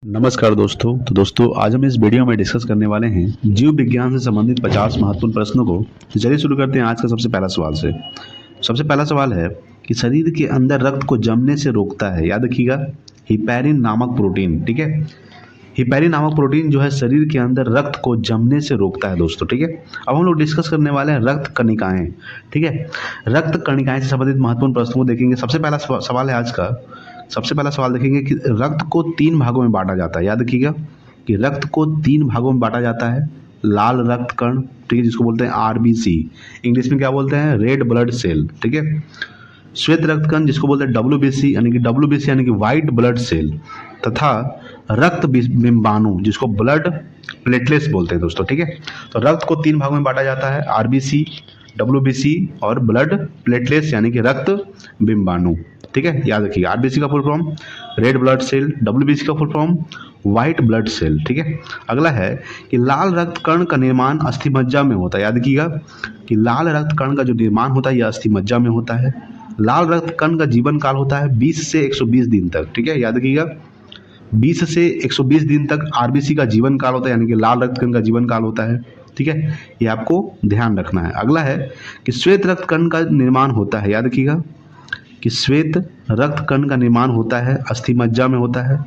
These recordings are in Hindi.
नमस्कार दोस्तों। आज हम इस वीडियो में डिस्कस करने वाले हैं जीव विज्ञान से संबंधित 50 महत्वपूर्ण प्रश्नों को। तो चलिए शुरू करते हैं आज का सबसे पहला सवाल से। सबसे पहला सवाल है कि शरीर के अंदर रक्त को जमने से रोकता है, याद रखिएगा, हिपैरिन नामक प्रोटीन। ठीक है, हिपैरिन नामक प्रोटीन जो है शरीर के अंदर रक्त को जमने से रोकता है दोस्तों। ठीक है, अब हम लोग डिस्कस करने वाले हैं रक्त कणिकाएं। ठीक है, रक्त कणिकाएं से संबंधित महत्वपूर्ण प्रश्नों को देखेंगे। सबसे पहला सवाल है आज का। सबसे पहला सवाल देखेंगे कि रक्त को 3 भागों में बांटा जाता है। याद रखिएगा कि रक्त को 3 भागों में बांटा जाता है। लाल रक्त कण, ठीक है, जिसको बोलते हैं आरबीसी, इंग्लिश में क्या बोलते हैं, रेड ब्लड सेल। ठीक है, श्वेत रक्त कण जिसको बोलते हैं डब्ल्यूबीसी यानी कि व्हाइट ब्लड सेल, तथा रक्त बिंबाणु जिसको ब्लड प्लेटलेट्स बोलते हैं दोस्तों। ठीक है, तो रक्त को 3 भागों में बांटा जाता है, आरबीसी, डब्ल्यूबीसी और ब्लड प्लेटलेट्स यानी कि रक्त बिंबाणु। ठीक है, याद रखिए आरबीसी का full form red blood cell, WBC का full form white blood cell. ठीक है, अगला है कि लाल रक्त कण का निर्माण अस्थिमज्जा में होता है। याद रखिएगा कि लाल रक्त कण का जो निर्माण होता है यह अस्थिमज्जा में होता है। लाल रक्त कण का जीवन काल होता है 20 से 120 दिन तक। ठीक है, याद रखिएगा 20 से 120 दिन तक आरबीसी का जीवन काल होता है, यानी कि लाल रक्त कण का जीवन काल होता है। ठीक है, ये आपको ध्यान रखना है। अगला है कि श्वेत रक्त कण का निर्माण होता है। याद रखिएगा कि श्वेत रक्त कण का निर्माण होता है अस्थिमज्जा में होता है,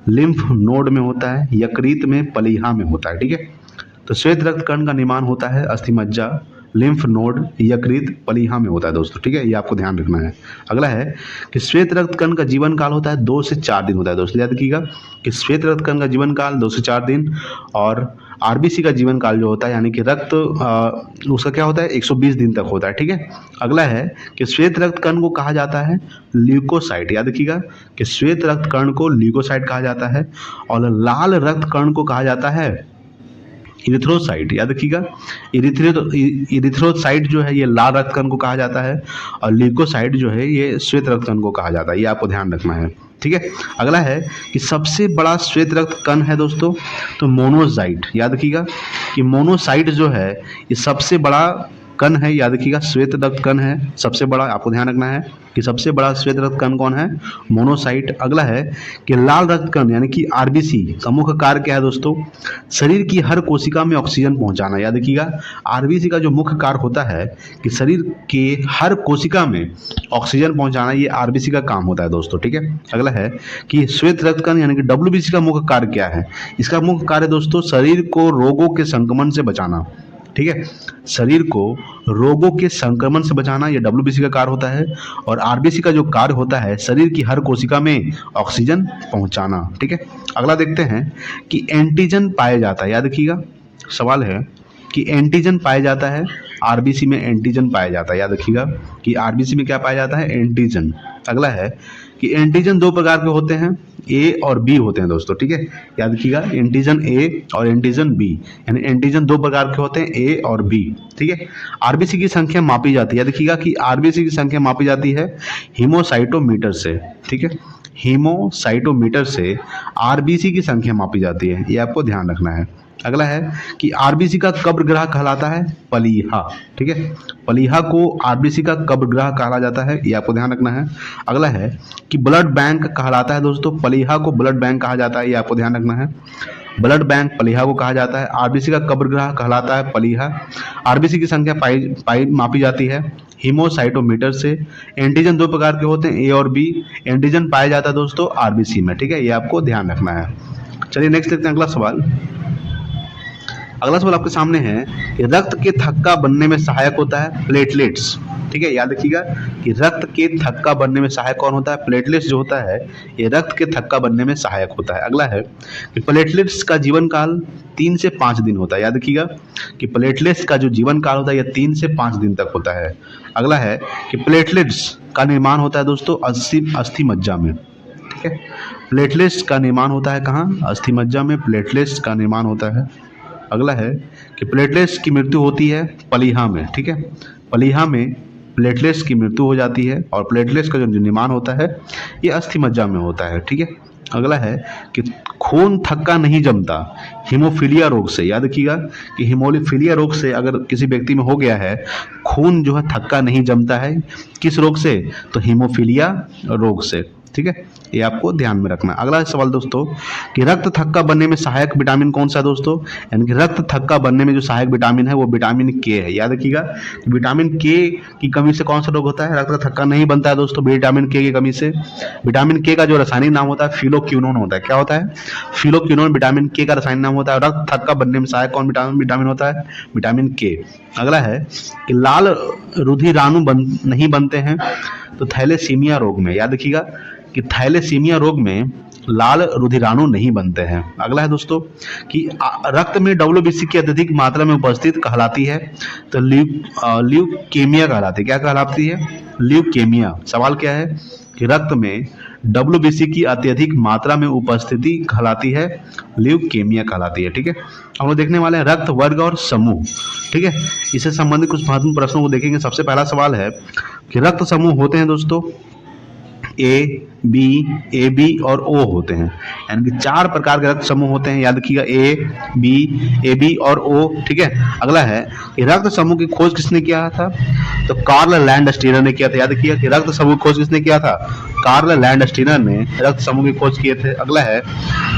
लिम्फ नोड में होता है, यकृत में, पलीहा में होता है। ठीक है, तो श्वेत रक्त कण का निर्माण होता है अस्थिमज्जा, लिम्फ नोड, यकृत, पलीहा में होता है दोस्तों। ठीक है, ये आपको ध्यान रखना है। अगला है कि श्वेत रक्त कण का जीवन काल होता है 2 से 4 दिन होता है दोस्तों। याद रखिएगा कि श्वेत रक्त कण का जीवन काल 2 से 4 दिन, और आरबीसी का जीवन काल जो होता है यानी कि रक्त उसका क्या होता है 120 दिन तक होता है। ठीक है, अगला है कि श्वेत रक्त कण को कहा जाता है ल्यूकोसाइट। याद रखिएगा कि श्वेत रक्त कण को ल्यूकोसाइट कहा जाता है, और लाल रक्त कण को कहा जाता है इरिथ्रोसाइट। याद रखिएगा इरिथ्रोसाइट जो है ये लाल रक्त कण को कहा जाता है, और ल्यूकोसाइट जो है ये श्वेत रक्त कण को कहा जाता है। ये आपको ध्यान रखना है। ठीक है, अगला है कि सबसे बड़ा श्वेत रक्त कण है दोस्तों तो मोनोसाइट। याद रखिएगा कि मोनोसाइट जो है ये सबसे बड़ा कण है। याद रखिएगा श्वेत रक्त कण है सबसे बड़ा, आपको ध्यान रखना है कि सबसे बड़ा श्वेत रक्त कण कौन है, मोनोसाइट। अगला है कि लाल रक्त कण यानी कि आरबीसी का मुख्य कार्य क्या है दोस्तों, शरीर की हर कोशिका में ऑक्सीजन पहुंचाना। याद रखिएगा आरबीसी का जो मुख्य कार्य होता है कि शरीर के हर कोशिका में ऑक्सीजन पहुंचाना, ये आरबीसी का काम होता है दोस्तों। ठीक है, अगला है कि श्वेत रक्त कण यानी कि डब्ल्यूबीसी का मुख्य कार्य क्या है, इसका मुख्य कार्य दोस्तों शरीर को रोगों के संक्रमण से बचाना। ठीक है, शरीर को रोगों के संक्रमण से बचाना यह डब्ल्यूबीसी का कार्य होता है, और आरबीसी का जो कार्य होता है शरीर की हर कोशिका में ऑक्सीजन पहुंचाना। ठीक है, अगला देखते हैं कि एंटीजन पाया जाता है। याद रखिएगा सवाल है कि एंटीजन पाया जाता है, आरबीसी में एंटीजन पाया जाता है। याद रखिएगा कि आरबीसी में क्या पाया जाता है, एंटीजन। अगला है कि एंटीजन 2 प्रकार के होते हैं, ए और बी होते हैं दोस्तों। ठीक है, याद रखिएगा एंटीजन ए और एंटीजन बी, यानी एंटीजन 2 प्रकार के होते हैं, ए और बी। ठीक है, आरबीसी की संख्या मापी जाती है। याद रखिएगा कि आरबीसी की संख्या मापी जाती है हीमोसाइटोमीटर से। ठीक है, हीमोसाइटोमीटर से आरबीसी की संख्या मापी जाती है, ये आपको ध्यान रखना है। अगला है कि आरबीसी का कब्र ग्रह कहलाता है पलीहा। ठीक है, पलीहा को आरबीसी का कब्र ग्रह कहा जाता है, ये आपको ध्यान रखना है। अगला है कि ब्लड बैंक कहलाता है दोस्तों, पलीहा को ब्लड बैंक कहा जाता है, ये आपको ध्यान रखना है। ब्लड बैंक पलीहा को कहा जाता है। आरबीसी का कब्र ग्रह कहलाता है पलीहा। आरबीसी की संख्या पाई मापी जाती है हीमोसाइटोमीटर से। एंटीजन 2 प्रकार के होते हैं, ए और बी। एंटीजन पाया जाता है दोस्तों आरबीसी में। ठीक है, ये आपको ध्यान रखना है। चलिए नेक्स्ट देखते हैं अगला सवाल। अगला सवाल आपके सामने है कि रक्त के थक्का बनने में सहायक होता है प्लेटलेट्स। ठीक है, याद रखिएगा कि रक्त के थक्का बनने में सहायक कौन होता है, प्लेटलेट्स जो होता है ये रक्त के थक्का बनने में सहायक होता है। अगला है कि प्लेटलेट्स का जीवन काल 3 से 5 दिन होता है। याद रखिएगा कि प्लेटलेट्स का जो जीवन काल होता है यह 3 से 5 दिन तक होता है। अगला है कि प्लेटलेट्स का निर्माण होता है दोस्तों अस्थिमज्जा में। ठीक है, प्लेटलेट्स का निर्माण होता है कहाँ, अस्थिमज्जा में प्लेटलेट्स का निर्माण होता है। अगला है कि प्लेटलेट्स की मृत्यु होती है पलीहा में। ठीक है, पलीहा में प्लेटलेट्स की मृत्यु हो जाती है, और प्लेटलेट्स का जो निर्माण होता है ये अस्थिमज्जा में होता है। ठीक है, अगला है कि खून थक्का नहीं जमता हीमोफीलिया रोग से। याद रखिएगा कि हीमोफीलिया रोग से अगर किसी व्यक्ति में हो गया है, खून जो है थक्का नहीं जमता है, किस रोग से, तो हीमोफीलिया रोग से। ठीक है, ये आपको ध्यान में रखना है। अगला सवाल दोस्तों कि रक्त थक्का बनने में सहायक विटामिन कौन सा है दोस्तों? यानी कि रक्त थक्का बनने में जो सहायक विटामिन है वो विटामिन के है। याद रखिएगा, विटामिन के की कमी से कौन सा रोग होता है? रक्त का थक्का नहीं बनता है दोस्तों विटामिन के की कमी से। विटामिन के का जो रासायनिक नाम होता है फिलोक्विनोन होता है। क्या होता है? फिलोक्विनोन विटामिन के का रासायनिक नाम होता है। रक्त थक्का बनने में सहायक कौन विटामिन होता है? विटामिन के। अगला है कि लाल रुधिराणु नहीं बनते हैं तो थैलेसीमिया रोग में। याद रखिएगा कि थैलेसीमिया रोग में लाल रुधिराणु नहीं बनते हैं। अगला है दोस्तों कि रक्त में WBC की अत्यधिक मात्रा में उपस्थित कहलाती है तो ल्यूकेमिया कहलाती है। क्या कहलाती है? ल्यूकेमिया। सवाल क्या है कि रक्त में WBC की अत्यधिक मात्रा में उपस्थिति कहलाती है ल्यूकेमिया कहलाती है। ठीक है, हम लोग देखने वाले हैं रक्त वर्ग और समूह। ठीक है, इससे संबंधित कुछ महत्वपूर्ण प्रश्नों को देखेंगे। सबसे पहला सवाल है कि रक्त समूह होते हैं दोस्तों ए बी और ओ होते हैं, यानी कि 4 प्रकार के रक्त समूह होते हैं। याद रखिएगा ए बी और ओ। ठीक है, अगला है कि रक्त समूह की खोज किसने किया था? तो कार्ल लैंडस्टीनर ने किया था। याद रखिएगा कि रक्त समूह की खोज किसने किया था? कार्ल लैंडस्टीनर ने रक्त समूह की खोज किए थे। अगला है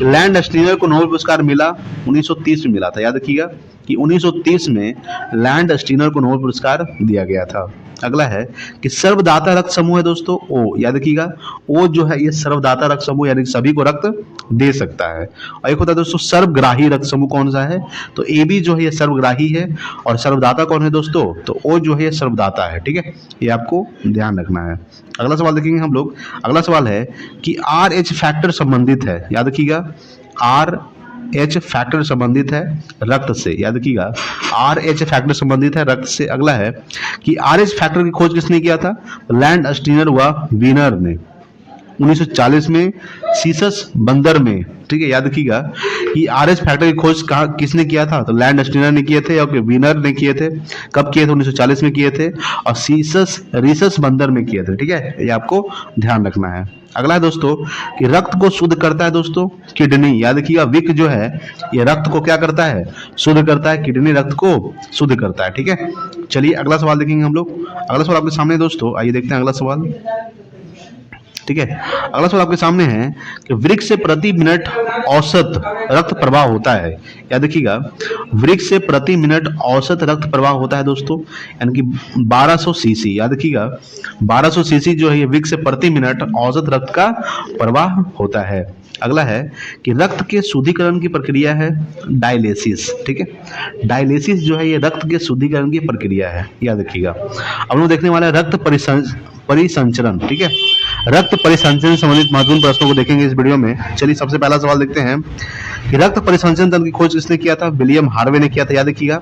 लैंडस्टीनर को नोबेल पुरस्कार मिला 1930 में मिला था। याद रखिएगा कि 1930 में लैंडस्टीनर को नोबेल पुरस्कार दिया गया था। अगला है कि सर्वदाता रक्त समूह है दोस्तों ओ। याद रखिएगा ओ जो है ये सर्वदाता रक्त समूह, यानी सभी को रक्त दे सकता है। और एक होता है दोस्तों सर्वग्राही रक्त समूह। कौन सा है? तो ए बी जो है ये सर्वग्राही है। और सर्वदाता कौन है दोस्तों? तो ओ जो है ये सर्वदाता है। ठीक है, ये आपको ध्यान रखना है। अगला सवाल देखेंगे हम लोग। अगला सवाल है कि RH फैक्टर संबंधित है। याद रखिएगा RH फैक्टर संबंधित है रक्त से। याद रखिएगा RH फैक्टर संबंधित है रक्त से। अगला है कि RH फैक्टर की खोज किसने किया था? लैंडस्टीनर व वीनर ने 1940 में सीसस बंदर में। ठीक है, याद रखिएगा कि RH फैक्टर की खोज किसने किया था? तो लैंडस्टीनर ने किए थे और वीनर ने किए थे। कब किए थे? 1940 में किए थे और रीसस बंदर में किए थे। ठीक है, ये आपको ध्यान रखना है। अगला है दोस्तों कि रक्त को शुद्ध करता है दोस्तों किडनी। याद रखिएगा विक जो है ये रक्त को क्या करता है? शुद्ध करता है। किडनी रक्त को शुद्ध करता है। ठीक है, चलिए अगला सवाल देखेंगे हम लोग। अगला सवाल आपके सामने दोस्तों, आइए देखते हैं अगला सवाल। ठीक है, अगला सवाल आपके सामने है कि वृक्क से प्रति मिनट औसत रक्त प्रवाह होता है। याद रखिएगा वृक्क से प्रति मिनट औसत रक्त प्रवाह होता है दोस्तों, यानी कि 1200 सीसी। याद रखिएगा 1200 सीसी जो है ये वृक्क से प्रति मिनट औसत रक्त का प्रवाह होता है। अगला है कि रक्त के शुद्धिकरण की प्रक्रिया है डायलिसिस। ठीक है, डायलिसिस जो है ये रक्त के शुद्धिकरण की प्रक्रिया है। याद रखिएगा। अब हम लोग देखने वाले हैं रक्त परिसंचरण। ठीक है, रक्त परिसंचरण से संबंधित महत्वपूर्ण प्रश्नों को देखेंगे इस वीडियो में। चलिए सबसे पहला सवाल देखते हैं कि रक्त परिसंचरण तंत्र की खोज किसने किया था? विलियम हार्वे ने किया था। याद रखिएगा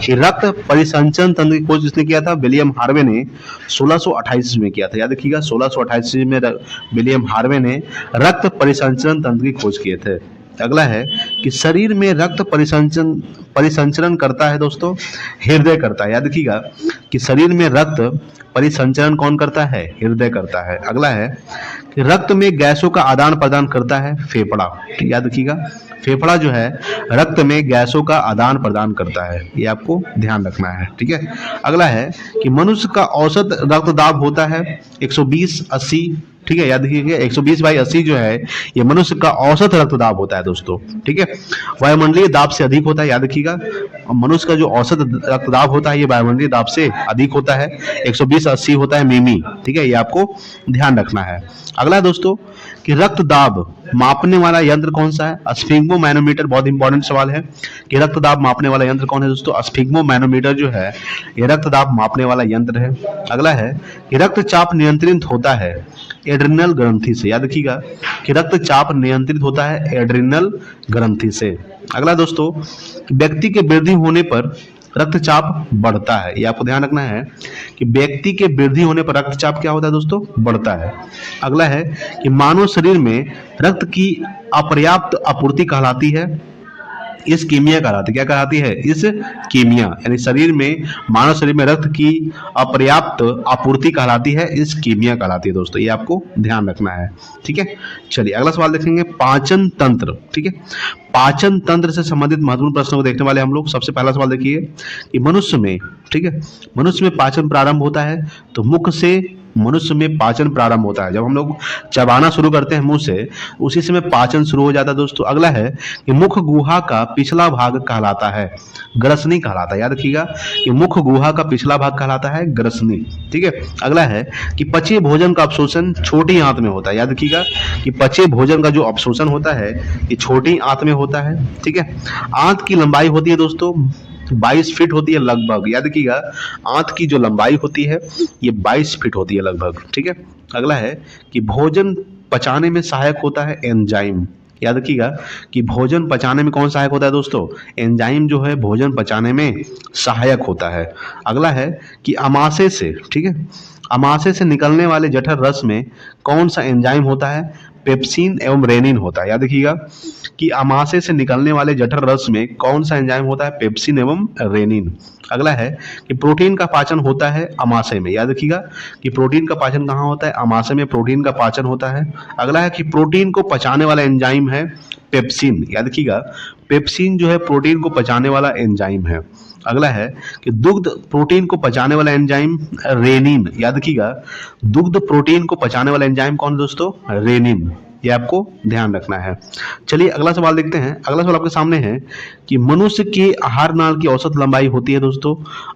कि रक्त परिसंचरण तंत्र की खोज किसने किया था? विलियम हार्वे ने 1628 में किया था। याद रखिएगा 1628 में विलियम हार्वे ने रक्त परिसंचरण तंत्र की खोज किए थे। अगला है कि शरीर में रक्त परिसंचरण करता है दोस्तों हृदय करता है। याद रखिएगा कि शरीर में रक्त परिसंचरण कौन करता है? हृदय करता है। अगला है कि रक्त में गैसों का आदान प्रदान करता है फेफड़ा। याद रखिएगा फेफड़ा जो है रक्त में गैसों का आदान प्रदान करता है, ये आपको ध्यान रखना है। ठीक है, अगला है कि मनुष्य का औसत रक्तदाब होता है 120/80। ठीक है, याद रखिएगा 120/80 जो है ये मनुष्य का औसत रक्तदाब होता है दोस्तों। ठीक है, वायुमंडलीय दाब से अधिक होता है। याद रखिएगा मनुष्य का जो औसत रक्तदाब होता है ये वायुमंडलीय दाब से अधिक होता है, 120/80 होता है मिमी। ठीक है, ये आपको ध्यान रखना है। अगला दोस्तों कि रक्तदाब मापने वाला यंत्र कौन सा है? स्फिग्मोमैनोमीटर। बहुत इंपॉर्टेंट सवाल है कि रक्तदाब मापने वाला यंत्र कौन है दोस्तों? स्फिग्मोमैनोमीटर जो है ये रक्तदाब मापने वाला यंत्र है। अगला है कि रक्तचाप नियंत्रित होता है एड्रिनल ग्रंथि से। याद रखिएगा कि रक्तचाप नियंत्रित होता है एड्रिनल ग्रंथि से। अगला दोस्तों व्यक्ति के वृद्धि होने पर रक्तचाप बढ़ता है, ये आपको ध्यान रखना है कि व्यक्ति के वृद्धि होने पर रक्तचाप क्या होता है दोस्तों? बढ़ता है। अगला है कि मानव शरीर में रक्त की अपर्याप्त आपूर्ति कहलाती है इस कीमिया कहलाती है। क्या कहलाती है? इस कीमिया, यानी शरीर में मानव शरीर में रक्त की अपर्याप्त आपूर्ति कहलाती है इस कीमिया कहलाती है दोस्तों, ये आपको ध्यान रखना है। ठीक है, चलिए अगला सवाल देखेंगे पाचन तंत्र। ठीक है, पाचन तंत्र से संबंधित महत्वपूर्ण प्रश्नों को देखने वाले हम लोग। सबसे पहला सवाल देखिए कि मनुष्य में, ठीक है, मनुष्य में पाचन प्रारंभ होता है तो मुख से मनुष्य में पाचन प्रारंभ होता है। जब हम लोग चबाना शुरू करते हैं मुंह से, उसी समय पाचन शुरू हो जाता है दोस्तों। अगला है कि मुख गुहा का पिछला भाग कहलाता है ग्रसनी कहलाता है। याद रखिएगा कि मुख गुहा का पिछला भाग कहलाता है ग्रसनी। ठीक है। अगला है कि पचे भोजन का अवशोषण छोटी आंत में होता है। याद रखिएगा कि पचे भोजन का जो अवशोषण होता है ये छोटी आंत में होता है। ठीक है। आंत की लंबाई होती है दोस्तों 22 फीट होती है लगभग। याद रखिएगा आंत की जो लंबाई होती है ये 22 फीट होती है लगभग। ठीक है। अगला है कि भोजन पचाने में सहायक होता है एंजाइम। याद रखिएगा कि भोजन पचाने में कौन सहायक होता है दोस्तों? एंजाइम जो है भोजन पचाने में सहायक होता है। अगला है कि अमाशय से, ठीक है, अमाशय से निकलने वाले जठर रस में कौन सा एंजाइम होता है? पेप्सिन एवं रेनिन होता है। याद रखिएगा कि अमाशय से निकलने वाले जठर रस में कौन सा एंजाइम होता है? पेप्सिन एवं रेनिन। अगला है कि प्रोटीन का पाचन होता है अमाशय में। याद रखिएगा कि प्रोटीन का पाचन कहाँ होता है? अमाशय में प्रोटीन का पाचन होता है। अगला है कि प्रोटीन को पचाने वाला एंजाइम है पेप्सिन। याद रखिएगा पेप्सिन जो है प्रोटीन को पचाने वाला एंजाइम है। अगला है कि दुग्ध प्रोटीन को पचाने वाला एंजाइम रेनिन। याद रखिएगा दुग्ध प्रोटीन को पचाने वाला एंजाइम कौन है दोस्तों? रेनिन। ये आपको ध्यान रखना है। चलिए अगला सवाल देखते हैं। अगला सवाल आपके सामने है कि मनुष्य की आहार नाल की औसत लंबाई होती है दोस्तों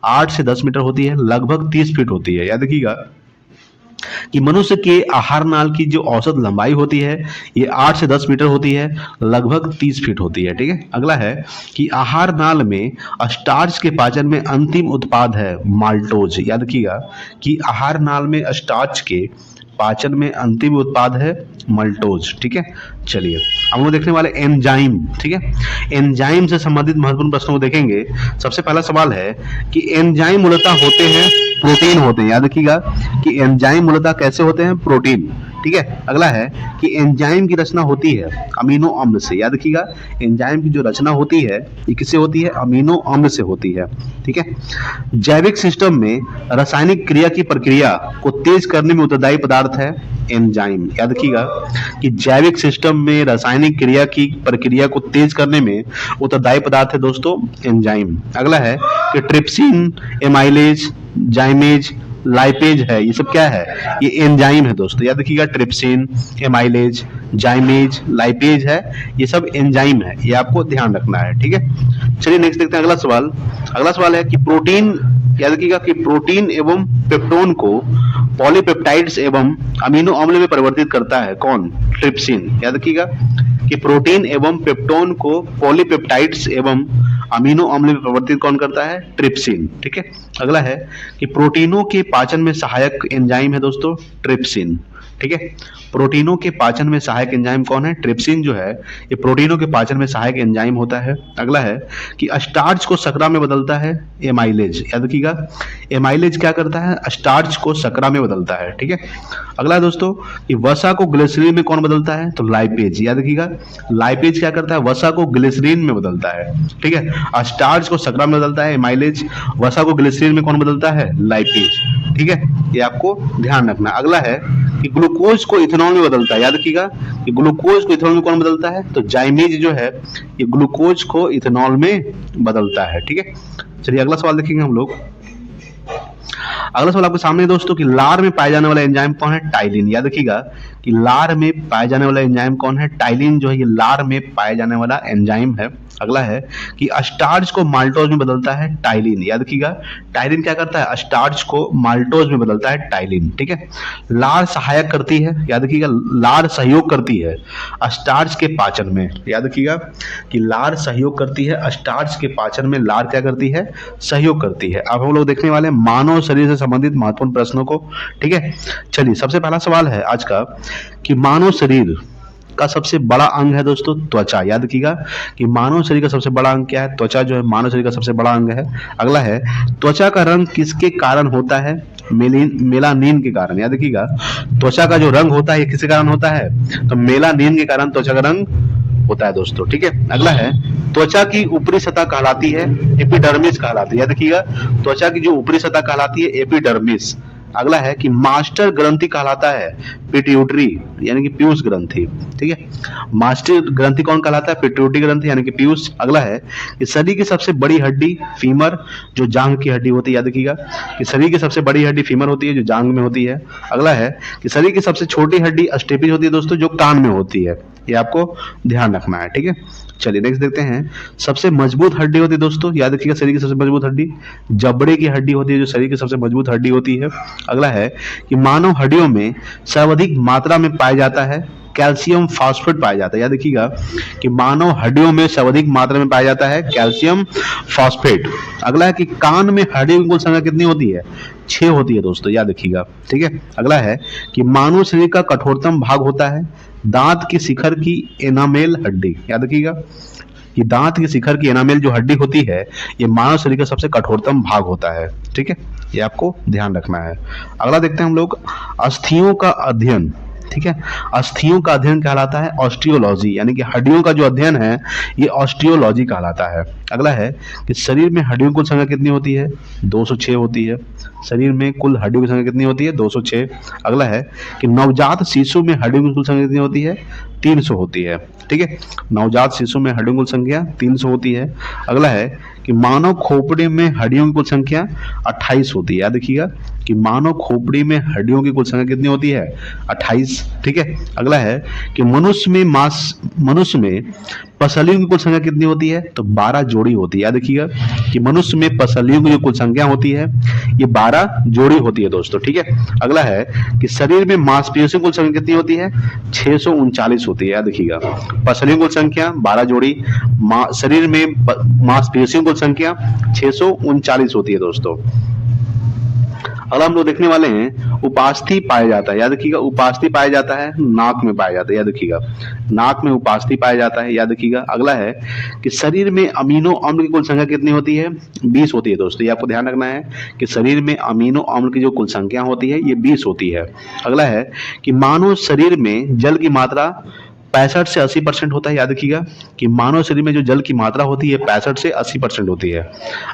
8 से 10 मीटर होती है, लगभग 30 फीट होती है। याद रखिएगा कि मनुष्य के आहार नाल की जो औसत लंबाई होती है ये 8 से 10 मीटर होती है, लगभग 30 फीट होती है। ठीक है। अगला है कि आहार नाल में स्टार्च के पाचन में अंतिम उत्पाद है माल्टोज। याद रखिएगा कि आहार नाल में स्टार्च के पाचन में अंतिम उत्पाद है मल्टोज। ठीक है। चलिए हम लोग देखने वाले एंजाइम। ठीक है। एंजाइम से संबंधित महत्वपूर्ण प्रश्नों को देखेंगे। सबसे पहला सवाल है कि एंजाइम मूलतः होते हैं प्रोटीन होते हैं। याद रखिएगा कि एंजाइम मूलतः कैसे होते हैं? प्रोटीन। ठीक है। अगला है कि एंजाइम की रचना होती है अमीनो अम्ल से। याद रखिएगा एंजाइम की जो रचना होती है ये किससे होती है? अमीनो अम्ल से होती है। ठीक है। जैविक सिस्टम में रासायनिक क्रिया की प्रक्रिया को तेज करने में उत्तरदायी पदार्थ है एंजाइम। याद रखिएगा कि जैविक सिस्टम में रासायनिक क्रिया की प्रक्रिया को तेज करने में उत्तरदायी पदार्थ है दोस्तों एंजाइम। अगला है कि ट्रिप्सिन, एमाइलेज, जाइमेज, लाइपेज है, ये सब क्या है? ये एंजाइम है दोस्तों। याद रखिएगा ट्रिप्सिन, एमाइलेज, जाइमेज, लाइपेज है, ये सब एंजाइम है, ये आपको ध्यान रखना है। ठीक है। चलिए नेक्स्ट देखते हैं अगला सवाल। अगला सवाल है कि प्रोटीन, याद रखिएगा कि प्रोटीन एवं पेप्टोन को पॉलीपेप्टाइड्स एवं अमीनो अम्ल में परिवर्तित करता है कौन? ट्रिप्सिन। याद रखिएगा कि प्रोटीन एवं पेप्टोन को पॉलीपेप्टाइड्स एवं अमीनो अम्ल में परिवर्तित कौन करता है? ट्रिप्सिन। ठीक है। अगला है कि प्रोटीनों के पाचन में सहायक एंजाइम है दोस्तों ट्रिप्सिन। ठीक है। प्रोटीनों के पाचन में सहायक एंजाइम कौन है? ट्रिप्सिन जो है ये प्रोटीनों के पाचन में सहायक एंजाइम होता है। अगला है कि स्टार्च को शकरा में बदलता है एमाइलेज। याद रखिएगा एमाइलेज क्या करता है? स्टार्च को शकरा में बदलता है। ठीक है। अगला है दोस्तों कि वसा को ग्लिसरीन में कौन बदलता है? तो लाइपेज। याद रखिएगा लाइपेज क्या करता है? वसा को ग्लिसरीन में बदलता है। ठीक है। स्टार्च को शकरा में बदलता है एमाइलेज, वसा को ग्लिसरीन में कौन बदलता है? लाइपेज। ठीक है। ये आपको ध्यान रखना। अगला है कि ग्लूकोज को इथेनॉल में बदलता है। याद रखिएगा कि ग्लूकोज को इथेनॉल में कौन बदलता है? तो जाइमेज जो है ये ग्लूकोज को इथेनॉल में बदलता है। ठीक है। चलिए अगला सवाल देखेंगे हम लोग। अगला सवाल आपके सामने दोस्तों कि लार में पाया जाने वाला एंजाइम कौन है? टाइलिन। याद रखिएगा कि लार में पाया जाने वाला एंजाइम कौन है? टाइलिन जो है ये लार में पाया जाने वाला एंजाइम है। अगला है कि स्टार्च को माल्टोज में बदलता है टाइलिन। याद रखिएगा टाइलिन क्या करता है? स्टार्च को माल्टोज में बदलता है टाइलिन। ठीक है। लार सहायक करती है, याद रखिएगा लार सहयोग करती है स्टार्च के पाचन में। याद रखिएगा कि लार सहयोग करती है स्टार्च के पाचन में। लार क्या करती है? सहयोग करती है। अब हम लोग देखने वाले हैं मानव शरीर से संबंधित महत्वपूर्ण प्रश्नों को। ठीक है। चलिए सबसे पहला सवाल है आज का कि मानव शरीर का सबसे बड़ा अंग है दोस्तों त्वचा। याद रखिएगा कि मानव शरीर का सबसे बड़ा अंग क्या है? त्वचा जो है मानव शरीर का सबसे बड़ा अंग है। अगला है त्वचा का रंग किसके कारण होता है? मेलानिन के कारण। याद रखिएगा त्वचा का जो रंग होता है ये किसके कारण होता है? तो मेलानिन के कारण त्वचा का रंग होता है दोस्तों। ठीक है। अगला है त्वचा की ऊपरी सतह कहलाती है एपिडर्मिस कहलाती है। याद रखिएगा त्वचा की जो ऊपरी सतह कहलाती है एपिडर्मिस। अगला है कि मास्टर ग्रंथि कहलाता है पिट्यूटरी यानी कि पीयूष ग्रंथि। ठीक है, मास्टर ग्रंथि कौन कहलाता है? पिट्यूटरी ग्रंथि यानी कि पीयूष। अगला है कि शरीर की सबसे बड़ी हड्डी फीमर, जो जांघ की हड्डी होती है, याद रखिएगा कि शरीर की सबसे बड़ी हड्डी फीमर होती है जो जांघ में होती है। अगला है कि शरीर की सबसे छोटी हड्डी स्टेपिस होती है दोस्तों, जो कान में होती है, ये आपको ध्यान रखना है। ठीक है, चलिए नेक्स्ट देखते हैं। सबसे मजबूत हड्डी होती है दोस्तों, याद रखिएगा शरीर की सबसे मजबूत हड्डी जबड़े की हड्डी होती है, जो शरीर की सबसे मजबूत हड्डी होती है। अगला है कि मानव हड्डियों में सर्वाधिक मात्रा में पाया जाता है कैल्शियम फास्फेट पाया जाता है। याद रखिएगा कि मानव हड्डियों में सर्वाधिक मात्रा में पाया जाता है कैल्शियम फास्फेट। अगला है कि कान में हड्डियों की कुल संख्या कितनी होती है? 6 होती है दोस्तों, याद रखिएगा। ठीक है, अगला है कि मानव शरीर का कठोरतम भाग होता है दांत की शिखर की एनामेल हड्डी। याद रखिएगा कि दांत की शिखर की एनामेल जो हड्डी होती है, ये मानव शरीर का सबसे कठोरतम भाग होता है। ठीक है, ये आपको ध्यान रखना है। अगला देखते हैं हम लोग अस्थियों का अध्ययन। ठीक है, अस्थियों का अध्ययन कहलाता है ऑस्टियोलॉजी, यानी कि हड्डियों का जो अध्ययन है ये ऑस्टियोलॉजी कहलाता है। अगला है कि शरीर में हड्डियों की कुल संख्या कितनी होती है? 206 होती है। शरीर में कुल हड्डियों की संख्या कितनी होती है? 206। अगला है कि नवजात शिशु में हड्डियों की कुल संख्या कितनी होती है? 300 होती है। ठीक है, नवजात शिशु में हड्डियों की कुल संख्या 300 होती है। अगला है कि मानव खोपड़ी में हड्डियों की कुल संख्या 28 होती है। याद रखिएगा कि मानव खोपड़ी में हड्डियों की कुल संख्या कितनी होती है? 28। ठीक है, अगला है कि मनुष्य में पसलियों की कुल संख्या कितनी होती है? तो 12 जोड़ी होती है। याद रखिएगा कि मनुष्य में पसलियों की जो कुल संख्या होती है ये 12 जोड़ी होती है दोस्तों। ठीक है, अगला है कि शरीर में मांसपेशियों की कुल संख्या कितनी होती है? 639 होती है। याद रखिएगा पसलियों की कुल संख्या 12 जोड़ी, शरीर में मांसपेशियों की कुल संख्या 639 होती है दोस्तों। अगला हम लोग देखने वाले हैं उपास्थि पाया जाता है। याद रखिएगा उपास्थि पाया जाता है नाक में पाया जाता है। याद रखिएगा नाक में उपास्थि पाया जाता है। याद रखिएगा अगला है कि शरीर में अमीनो अम्ल की कुल संख्या कितनी होती है? 20 होती है दोस्तों। ये आपको ध्यान रखना है कि शरीर में अमीनो अम्ल की जो कुल संख्या होती है ये 20 होती है। अगला है कि मानव शरीर में जल की मात्रा 65 से 80% होता है। याद रखिएगा कि मानव शरीर में जो जल की मात्रा होती है 65 से 80% होती है।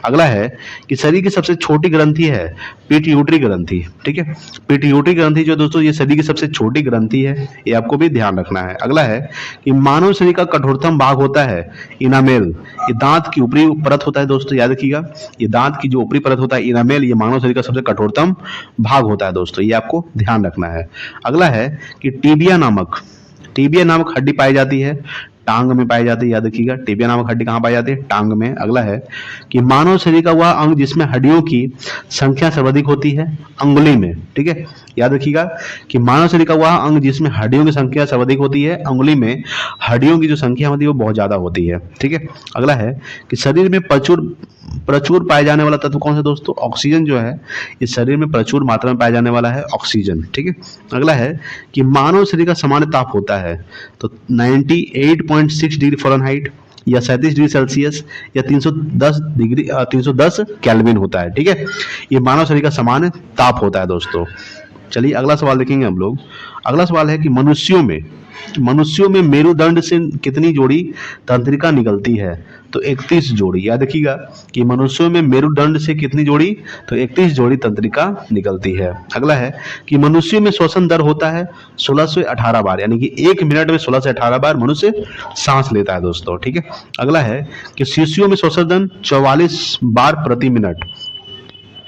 अगला है कि शरीर की सबसे छोटी ग्रंथि है पिट्यूटरी ग्रंथि। ठीक है, पिट्यूटरी ग्रंथि जो दोस्तों ये शरीर की सबसे छोटी ग्रंथि है, ये आपको भी ध्यान रखना है। अगला है कि मानव शरीर का कठोरतम भाग होता है इनामेल, ये दांत की ऊपरी परत होता है दोस्तों। याद रखिएगा ये दांत की जो ऊपरी परत होता है इनामेल, ये मानव शरीर का सबसे कठोरतम भाग होता है दोस्तों, ये आपको ध्यान रखना है। अगला है कि टीबिया नामक हड्डी पाई जाती है टांग में पाई जाती है। याद रखिएगा टिबिया नामक हड्डी कहाँ पाई जाती है? टांग में। अगला है कि मानव शरीर का वह अंग जिसमें हड्डियों की संख्या सर्वाधिक होती है अंगुली में। ठीक है, याद रखिएगा कि मानव शरीर का वह अंग जिसमें हड्डियों की संख्या सर्वाधिक होती है अंगुली में हड्डियों की जो संख्या होती है वो बहुत ज्यादा होती है। ठीक है, अगला है कि शरीर में प्रचुर पाए जाने वाला तत्व कौन सा दोस्तों? ऑक्सीजन जो है ये शरीर में प्रचुर मात्रा में पाया जाने वाला है ऑक्सीजन। ठीक है, अगला है कि मानव शरीर का सामान्य ताप होता है तो 98.6 डिग्री फ़ारेनहाइट या 37 डिग्री सेल्सियस या 310 केल्विन होता है। ठीक है, ये मानव शरीर का सामान्य ताप होता है दोस्तों। चलिए अगला सवाल देखेंगे हम लोग। अगला सवाल है कि मनुष्यों में मेरुदंड से कितनी जोड़ी तंत्रिका निकलती है? तो 31 जोड़ी। याद रखिएगा कि मनुष्यों में मेरुदंड से कितनी जोड़ी? तो 31 जोड़ी तंत्रिका निकलती है। अगला है कि मनुष्यों में श्वसन दर होता है 16 से 18 बार, यानी कि 1 मिनट में 16 से 18 बार मनुष्य सांस लेता है दोस्तों। ठीक है, अगला है कि शिशुओं में श्वसन दर 44 बार प्रति मिनट,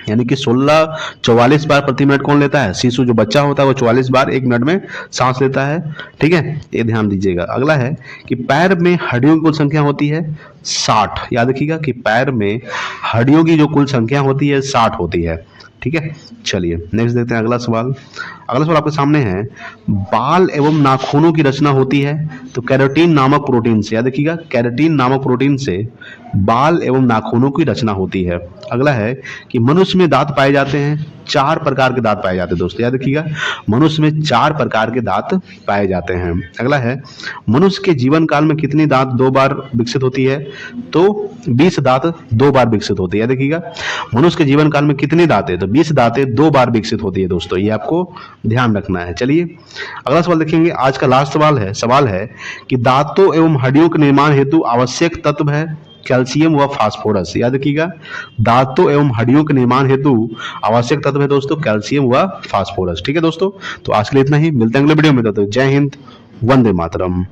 यानी कि 44 बार प्रति मिनट कौन लेता है? शिशु जो बच्चा होता है वो 44 बार 1 मिनट में सांस लेता है। ठीक है, ये ध्यान दीजिएगा। अगला है कि पैर में हड्डियों की कुल संख्या होती है 60। याद रखिएगा कि पैर में हड्डियों की जो कुल संख्या होती है 60 होती है। ठीक है, चलिए नेक्स्ट देखते हैं अगला सवाल आपके सामने है। बाल एवं नाखूनों की रचना होती है तो केराटिन नामक प्रोटीन से। याद रखिएगा केराटिन नामक प्रोटीन से बाल एवं नाखूनों की रचना होती है। अगला है कि मनुष्य में दांत पाए जाते हैं 4 प्रकार के दांत पाए जाते हैं दोस्तों। याद रखिएगा मनुष्य में 4 प्रकार के दांत पाए जाते हैं। अगला है मनुष्य के जीवन काल में कितनी दांत 2 बार विकसित होती है? तो 20 दांत 2 बार विकसित होती है। याद रखिएगा मनुष्य के जीवन काल में कितनी दांतें? तो 20 दांतें 2 बार विकसित होती है दोस्तों, ये आपको ध्यान रखना है। चलिए अगला सवाल देखेंगे। आज का लास्ट सवाल है कि दांतों एवं हड्डियों के निर्माण हेतु आवश्यक तत्व है कैल्शियम व फास्फोरस, याद रखिएगा। दांतों एवं हड्डियों के निर्माण हेतु आवश्यक तत्व है दोस्तों कैल्शियम व फास्फोरस। ठीक है दोस्तों, तो आज के लिए इतना ही, मिलते हैं अगले वीडियो में। तो जय हिंद, वंदे मातरम।